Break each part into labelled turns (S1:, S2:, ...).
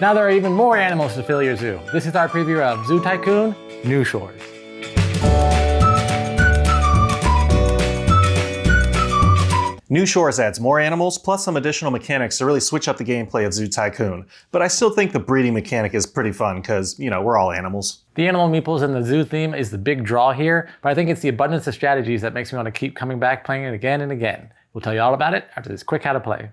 S1: Now there are even more animals to fill your zoo. This is our preview of Zoo Tycoon New Shores.
S2: New Shores adds more animals, plus some additional mechanics to really switch up the gameplay of Zoo Tycoon. But I still think the breeding mechanic is pretty fun because, we're all animals.
S1: The animal meeples and the zoo theme is the big draw here, but I think it's the abundance of strategies that makes me want to keep coming back playing it again and again. We'll tell you all about it after this quick how to play.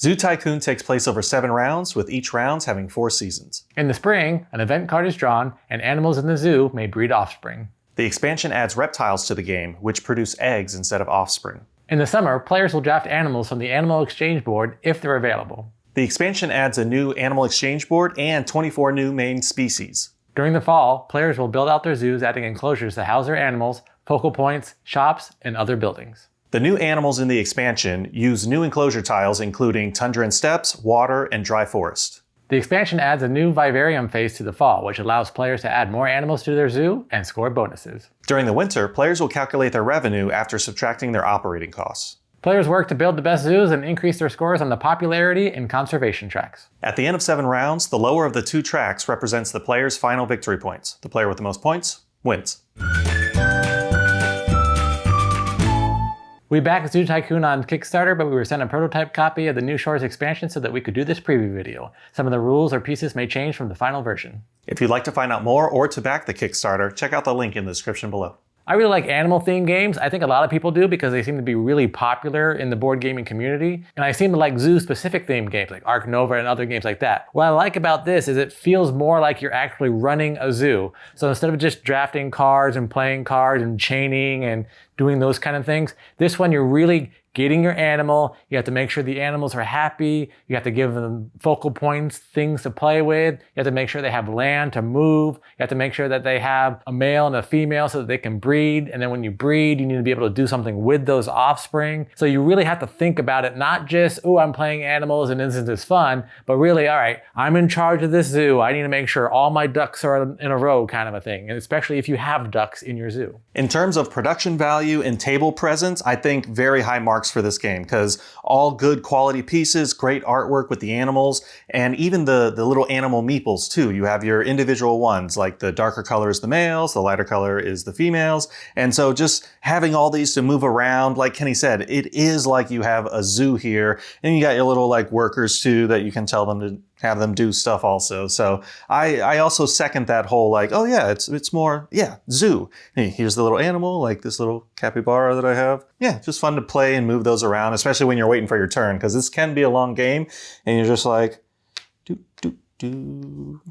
S2: Zoo Tycoon takes place over 7 rounds, with each round having 4 seasons.
S1: In the spring, an event card is drawn, and animals in the zoo may breed offspring.
S2: The expansion adds reptiles to the game, which produce eggs instead of offspring.
S1: In the summer, players will draft animals from the animal exchange board if they're available.
S2: The expansion adds a new animal exchange board and 24 new main species.
S1: During the fall, players will build out their zoos, adding enclosures to house their animals, focal points, shops, and other buildings.
S2: The new animals in the expansion use new enclosure tiles including tundra and steppes, water, and dry forest.
S1: The expansion adds a new vivarium phase to the fall, which allows players to add more animals to their zoo and score bonuses.
S2: During the winter, players will calculate their revenue after subtracting their operating costs.
S1: Players work to build the best zoos and increase their scores on the popularity and conservation tracks.
S2: At the end of 7 rounds, the lower of the 2 tracks represents the player's final victory points. The player with the most points wins.
S1: We backed Zoo Tycoon on Kickstarter, but we were sent a prototype copy of the New Shores expansion so that we could do this preview video. Some of the rules or pieces may change from the final version.
S2: If you'd like to find out more or to back the Kickstarter, check out the link in the description below.
S1: I really like animal-themed games. I think a lot of people do because they seem to be really popular in the board gaming community. And I seem to like zoo-specific themed games like Ark Nova and other games like that. What I like about this is it feels more like you're actually running a zoo. So instead of just drafting cards and playing cards and chaining and doing those kind of things, this one you're really getting your animal. You have to make sure the animals are happy. You have to give them focal points, things to play with. You have to make sure they have land to move. You have to make sure that they have a male and a female so that they can breed. And then when you breed, you need to be able to do something with those offspring. So you really have to think about it, not just, oh, I'm playing animals and this is fun, but really, all right, I'm in charge of this zoo. I need to make sure all my ducks are in a row kind of a thing. And especially if you have ducks in your zoo.
S2: In terms of production value and table presence, I think very high marks for this game because all good quality pieces, great artwork with the animals, and even the little animal meeples too. You have your individual ones, like the darker color is the males, the lighter color is the females. And so just having all these to move around, like Kenny said, it is like you have a zoo here, and you got your little like workers too that you can tell them to have them do stuff also. So I also second that whole like, oh yeah, it's more, yeah, zoo. Hey, here's the little animal, like this little capybara that I have. Yeah, just fun to play and move those around, especially when you're waiting for your turn, because this can be a long game and you're just like, do, do, do.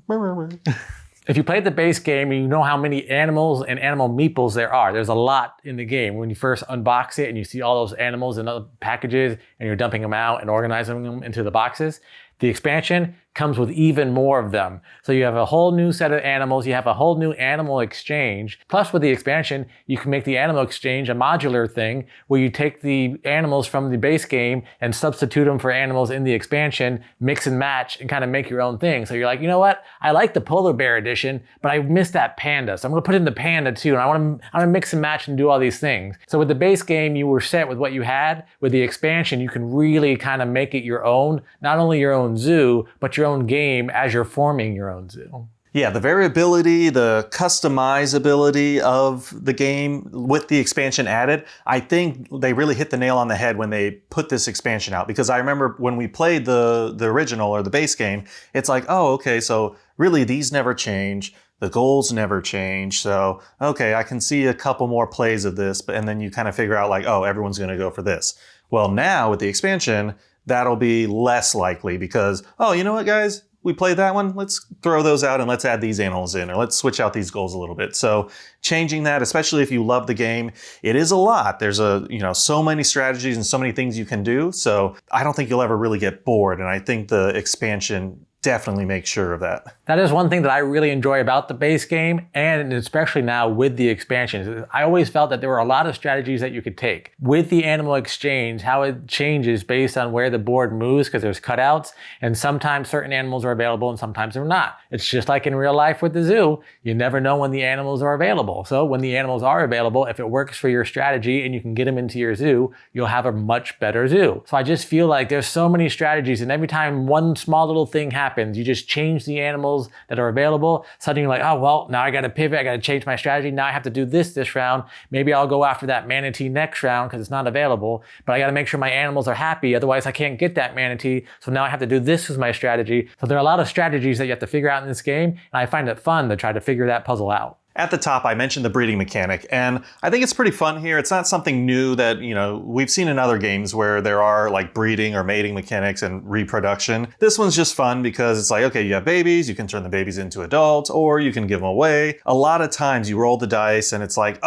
S1: If you played the base game, you know how many animals and animal meeples there are. There's a lot in the game. When you first unbox it and you see all those animals in other packages and you're dumping them out and organizing them into the boxes, the expansion comes with even more of them. So you have a whole new set of animals, you have a whole new animal exchange. Plus with the expansion, you can make the animal exchange a modular thing where you take the animals from the base game and substitute them for animals in the expansion, mix and match and kind of make your own thing. So you're like, you know what? I like the polar bear edition, but I missed that panda. So I'm gonna put in the panda too. And I wanna mix and match and do all these things. So with the base game, you were set with what you had. With the expansion, you can really kind of make it your own, not only your own zoo, but your own game as you're forming your own zoo.
S2: Yeah, the variability, the customizability of the game with the expansion added, I think they really hit the nail on the head when they put this expansion out. Because I remember when we played the original or the base game, it's like, oh, okay, so really these never change. The goals never change. So, okay, I can see a couple more plays of this, and then you kind of figure out like, oh, everyone's going to go for this. Well, now with the expansion, that'll be less likely because, oh, you know what, guys? We played that one. Let's throw those out and let's add these animals in, or let's switch out these goals a little bit. So changing that, especially if you love the game, it is a lot. There's so many strategies and so many things you can do. So I don't think you'll ever really get bored. And I think the expansion definitely make sure of that.
S1: That is one thing that I really enjoy about the base game, and especially now with the expansions. I always felt that there were a lot of strategies that you could take. With the animal exchange, how it changes based on where the board moves, because there's cutouts, and sometimes certain animals are available and sometimes they're not. It's just like in real life with the zoo. You never know when the animals are available. So when the animals are available, if it works for your strategy and you can get them into your zoo, you'll have a much better zoo. So I just feel like there's so many strategies, and every time one small little thing happens, you just change the animals that are available. Suddenly you're like, oh, well, now I got to pivot. I got to change my strategy. Now I have to do this round. Maybe I'll go after that manatee next round because it's not available, but I got to make sure my animals are happy. Otherwise I can't get that manatee. So now I have to do this as my strategy. So there are a lot of strategies that you have to figure out in this game. And I find it fun to try to figure that puzzle out.
S2: At the top, I mentioned the breeding mechanic, and I think it's pretty fun here. It's not something new that, we've seen in other games where there are like breeding or mating mechanics and reproduction. This one's just fun because it's like, okay, you have babies, you can turn the babies into adults, or you can give them away. A lot of times you roll the dice and it's like,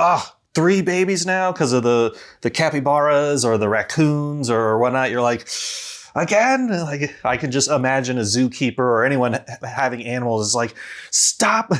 S2: 3 babies now because of the capybaras or the raccoons or whatnot. You're like, again? Like, I can just imagine a zookeeper or anyone having animals is like, stop,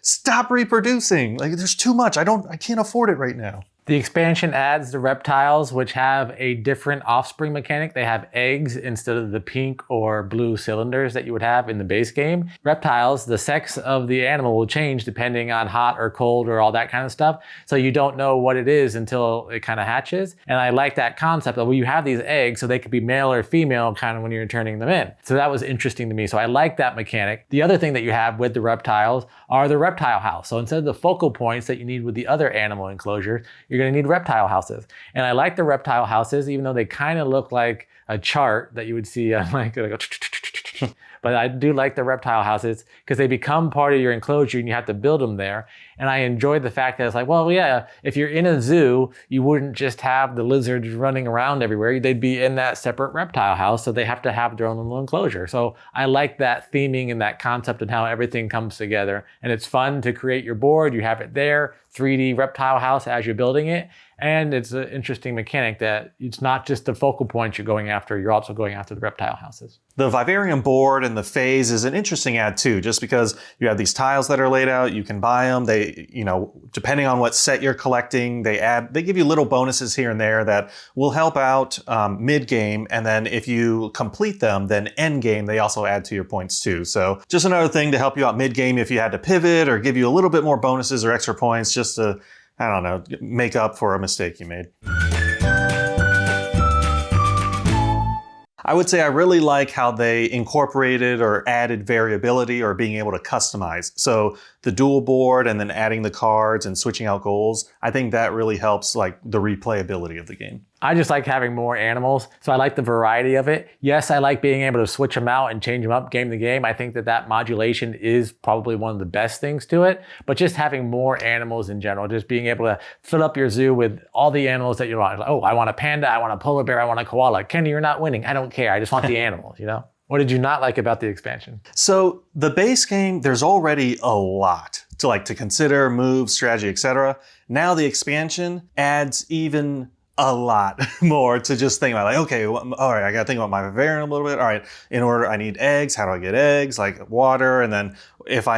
S2: stop reproducing. Like, there's too much. I can't afford it right now.
S1: The expansion adds the reptiles, which have a different offspring mechanic. They have eggs instead of the pink or blue cylinders that you would have in the base game. Reptiles, the sex of the animal will change depending on hot or cold or all that kind of stuff. So you don't know what it is until it kind of hatches. And I like that concept of, well, you have these eggs, so they could be male or female kind of when you're turning them in. So that was interesting to me. So I like that mechanic. The other thing that you have with the reptiles are the reptile house. So instead of the focal points that you need with the other animal enclosures, you're going to need reptile houses. And I like the reptile houses, even though they kind of look like a chart that you would see on but I do like the reptile houses because they become part of your enclosure and you have to build them there. And I enjoy the fact that it's like, well, yeah, if you're in a zoo, you wouldn't just have the lizards running around everywhere. They'd be in that separate reptile house, so they have to have their own little enclosure. So I like that theming and that concept and how everything comes together. And it's fun to create your board. You have it there, 3D reptile house as you're building it. And it's an interesting mechanic that it's not just the focal points you're going after, you're also going after the reptile houses.
S2: The vivarium board and the phase is an interesting add too, just because you have these tiles that are laid out, you can buy them. They, depending on what set you're collecting, they give you little bonuses here and there that will help out mid-game. And then if you complete them, then end-game, they also add to your points too. So just another thing to help you out mid-game if you had to pivot or give you a little bit more bonuses or extra points just to, make up for a mistake you made. I would say I really like how they incorporated or added variability or being able to customize. So the dual board and then adding the cards and switching out goals, I think that really helps like the replayability of the game.
S1: I just like having more animals, so I like the variety of it. Yes, I like being able to switch them out and change them up game to game. I think that modulation is probably one of the best things to it, but just having more animals in general, just being able to fill up your zoo with all the animals that you want. Like, oh, I want a panda, I want a polar bear, I want a koala. Kenny, you're not winning. I don't care. I just want the animals, What did you not like about the expansion?
S2: So the base game, there's already a lot to consider, move, strategy, etc. Now the expansion adds even a lot more to just think about. Like, okay, all right, I got to think about my vivarium a little bit. All right, in order, I need eggs. How do I get eggs? Like water. And then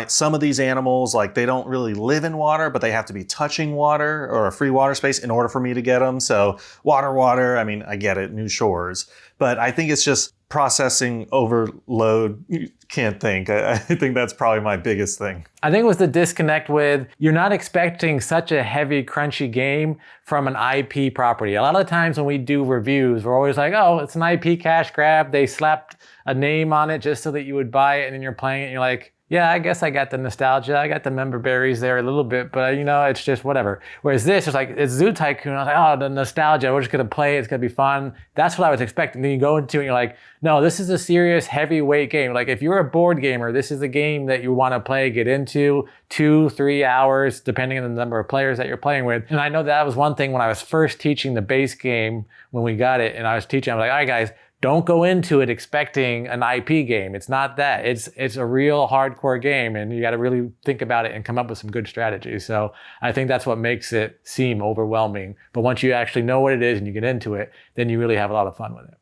S2: some of these animals, like they don't really live in water, but they have to be touching water or a free water space in order for me to get them. So water, I mean, I get it, new shores. But I think it's just processing overload. You can't think. I think that's probably my biggest thing.
S1: I think it was the disconnect with, you're not expecting such a heavy, crunchy game from an IP property. A lot of the times when we do reviews, we're always like, oh, it's an IP cash grab. They slapped a name on it just so that you would buy it, and then you're playing it and you're like, yeah, I guess I got the nostalgia. I got the member berries there a little bit, but it's just whatever. Whereas this is like, it's Zoo Tycoon. I was like, oh, the nostalgia. We're just going to play it. It's going to be fun. That's what I was expecting. Then you go into it and you're like, no, this is a serious heavyweight game. Like if you're a board gamer, this is a game that you want to play, get into 2-3 hours, depending on the number of players that you're playing with. And I know that was one thing when I was first teaching the base game, when we got it and I was teaching, I was like, all right, guys, don't go into it expecting an IP game. It's not that. It's a real hardcore game, and you got to really think about it and come up with some good strategies. So I think that's what makes it seem overwhelming. But once you actually know what it is and you get into it, then you really have a lot of fun with it.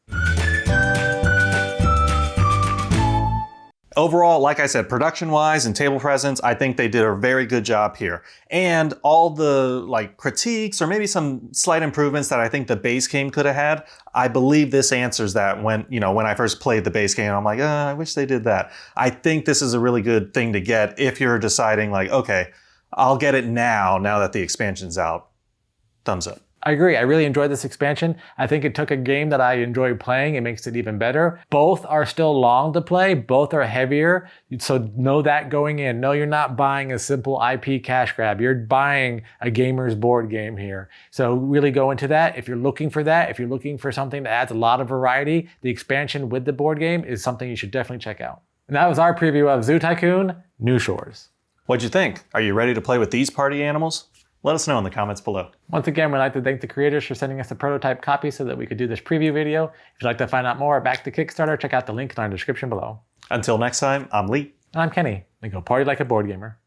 S2: Overall, like I said, production-wise and table presence, I think they did a very good job here. And all the like critiques or maybe some slight improvements that I think the base game could have had, I believe this answers that when I first played the base game, I'm like, I wish they did that. I think this is a really good thing to get if you're deciding like, okay, I'll get it now that the expansion's out. Thumbs up.
S1: I agree. I really enjoyed this expansion. I think it took a game that I enjoy playing and makes it even better. Both are still long to play. Both are heavier. So know that going in. No, you're not buying a simple IP cash grab. You're buying a gamer's board game here. So really go into that. If you're looking for that, if you're looking for something that adds a lot of variety, the expansion with the board game is something you should definitely check out. And that was our preview of Zoo Tycoon New Shores.
S2: What'd you think? Are you ready to play with these party animals? Let us know in the comments below.
S1: Once again, we'd like to thank the creators for sending us a prototype copy so that we could do this preview video. If you'd like to find out more, back to Kickstarter, check out the link in our description below.
S2: Until next time, I'm Lee.
S1: And I'm Kenny. And go party like a board gamer.